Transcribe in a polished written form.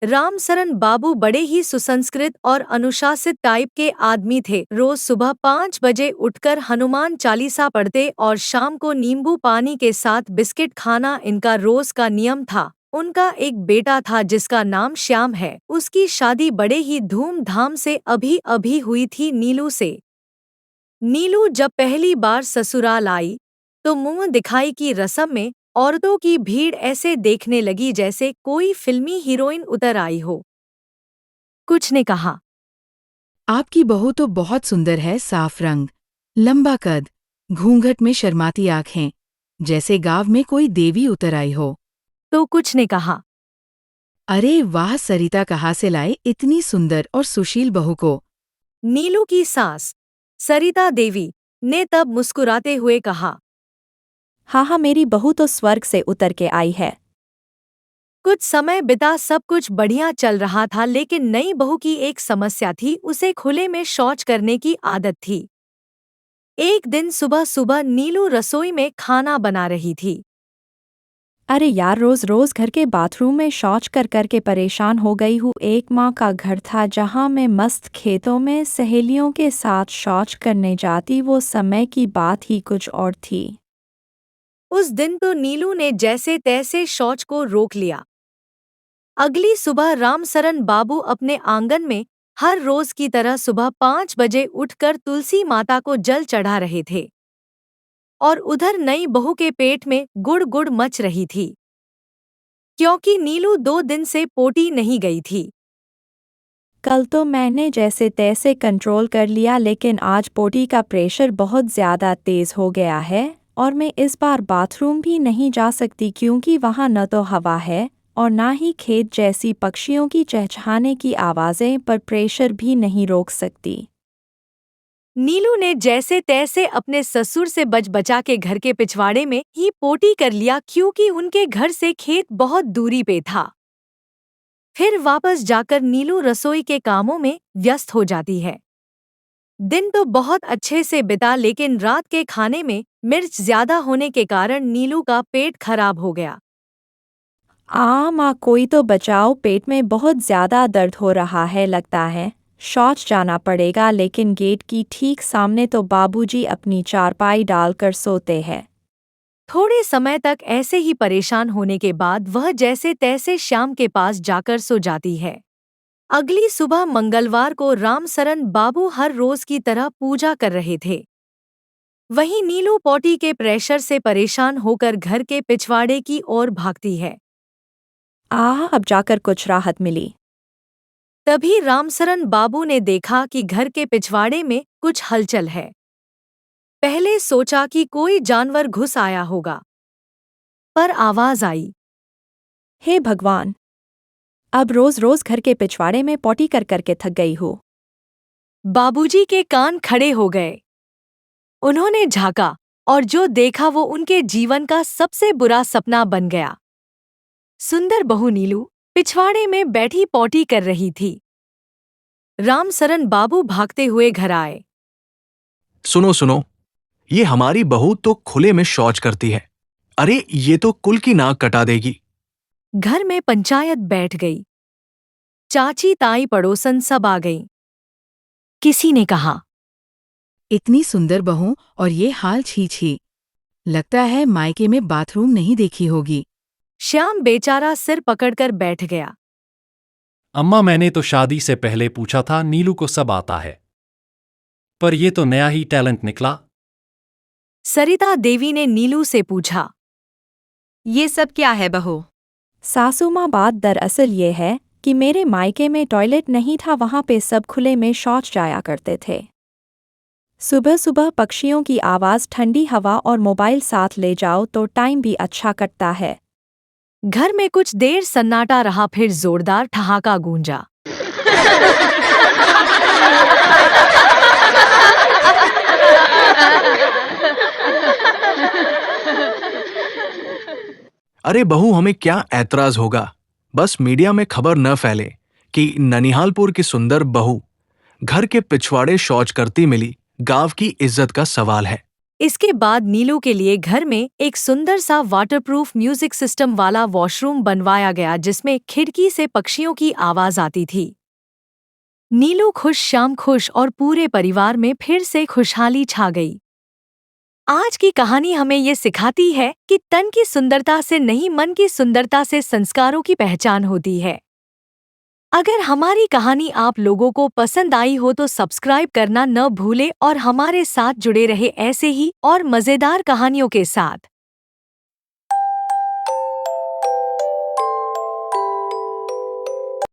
रामसरन बाबू बड़े ही सुसंस्कृत और अनुशासित टाइप के आदमी थे। रोज सुबह 5 बजे उठकर हनुमान चालीसा पढ़ते और शाम को नींबू पानी के साथ बिस्किट खाना इनका रोज का नियम था। उनका एक बेटा था जिसका नाम श्याम है। उसकी शादी बड़े ही धूमधाम से अभी अभी हुई थी नीलू से। नीलू जब पहली बार ससुराल आई तो मुंह दिखाई की रस्म में औरतों की भीड़ ऐसे देखने लगी जैसे कोई फिल्मी हीरोइन उतर आई हो। कुछ ने कहा, आपकी बहू तो बहुत सुंदर है, साफ रंग, लंबा कद, घूंघट में शर्माती आंखें, जैसे गांव में कोई देवी उतर आई हो। तो कुछ ने कहा, अरे वाह सरिता, कहाँ से लाए इतनी सुंदर और सुशील बहू को। नीलू की सास सरिता देवी ने तब मुस्कुराते हुए कहा, हाँ, मेरी बहू तो स्वर्ग से उतर के आई है। कुछ समय बिता सब कुछ बढ़िया चल रहा था, लेकिन नई बहू की एक समस्या थी। उसे खुले में शौच करने की आदत थी। एक दिन सुबह सुबह नीलू रसोई में खाना बना रही थी। अरे यार, रोज रोज घर के बाथरूम में शौच कर कर के परेशान हो गई हूँ। एक माँ का घर था जहाँ मैं मस्त खेतों में सहेलियों के साथ शौच करने जाती। वो समय की बात ही कुछ और थी। उस दिन तो नीलू ने जैसे तैसे शौच को रोक लिया। अगली सुबह रामसरन बाबू अपने आंगन में हर रोज की तरह सुबह 5 बजे उठकर तुलसी माता को जल चढ़ा रहे थे और उधर नई बहू के पेट में गुड़ गुड़ मच रही थी, क्योंकि नीलू 2 दिन से पोटी नहीं गई थी। कल तो मैंने जैसे तैसे कंट्रोल कर लिया, लेकिन आज पोटी का प्रेशर बहुत ज़्यादा तेज़ हो गया है और मैं इस बार बाथरूम भी नहीं जा सकती, क्योंकि वहाँ न तो हवा है और ना ही खेत जैसी पक्षियों की चहचहाने की आवाज़ें, पर प्रेशर भी नहीं रोक सकती। नीलू ने जैसे तैसे अपने ससुर से बच बचा के घर के पिछवाड़े में ही पोटी कर लिया, क्योंकि उनके घर से खेत बहुत दूरी पे था। फिर वापस जाकर नीलू रसोई के कामों में व्यस्त हो जाती है। दिन तो बहुत अच्छे से बिता, लेकिन रात के खाने में मिर्च ज्यादा होने के कारण नीलू का पेट खराब हो गया। माँ, कोई तो बचाओ, पेट में बहुत ज़्यादा दर्द हो रहा है, लगता है शौच जाना पड़ेगा। लेकिन गेट की ठीक सामने तो बाबूजी अपनी चारपाई डालकर सोते हैं। थोड़े समय तक ऐसे ही परेशान होने के बाद वह जैसे तैसे श्याम के पास जाकर सो जाती है। अगली सुबह मंगलवार को रामसरन बाबू हर रोज की तरह पूजा कर रहे थे। वहीं नीलू पोटी के प्रेशर से परेशान होकर घर के पिछवाड़े की ओर भागती है। अब जाकर कुछ राहत मिली। तभी रामसरन बाबू ने देखा कि घर के पिछवाड़े में कुछ हलचल है। पहले सोचा कि कोई जानवर घुस आया होगा, पर आवाज आई, हे भगवान, अब रोज रोज घर के पिछवाड़े में पोटी कर करके थक गई हूँ। बाबूजी के कान खड़े हो गए। उन्होंने झांका और जो देखा वो उनके जीवन का सबसे बुरा सपना बन गया। सुंदर बहू नीलू पिछवाड़े में बैठी पोटी कर रही थी। रामसरन बाबू भागते हुए घर आए। सुनो सुनो, ये हमारी बहू तो खुले में शौच करती है। अरे ये तो कुल की नाक कटा देगी। घर में पंचायत बैठ गई। चाची ताई पड़ोसन सब आ गईं। किसी ने कहा, इतनी सुंदर बहू और ये हाल, छी छी, लगता है मायके में बाथरूम नहीं देखी होगी। श्याम बेचारा सिर पकड़कर बैठ गया। अम्मा, मैंने तो शादी से पहले पूछा था नीलू को सब आता है, पर ये तो नया ही टैलेंट निकला। सरिता देवी ने नीलू से पूछा, ये सब क्या है बहू? सासू माँ, बात दरअसल ये है कि मेरे मायके में टॉयलेट नहीं था, वहाँ पे सब खुले में शौच जाया करते थे। सुबह सुबह पक्षियों की आवाज़, ठंडी हवा और मोबाइल साथ ले जाओ तो टाइम भी अच्छा कटता है। घर में कुछ देर सन्नाटा रहा, फिर जोरदार ठहाका गूंजा। अरे बहू, हमें क्या ऐतराज होगा, बस मीडिया में खबर न फैले कि ननिहालपुर की सुंदर बहू घर के पिछवाड़े शौच करती मिली। गांव की इज्जत का सवाल है। इसके बाद नीलू के लिए घर में एक सुंदर सा वाटरप्रूफ म्यूजिक सिस्टम वाला वॉशरूम बनवाया गया जिसमें खिड़की से पक्षियों की आवाज आती थी। नीलू खुश शाम खुश और पूरे परिवार में फिर से खुशहाली छा गई। आज की कहानी हमें ये सिखाती है कि तन की सुंदरता से नहीं मन की सुंदरता से संस्कारों की पहचान होती है। अगर हमारी कहानी आप लोगों को पसंद आई हो तो सब्सक्राइब करना न भूलें और हमारे साथ जुड़े रहे ऐसे ही और मज़ेदार कहानियों के साथ।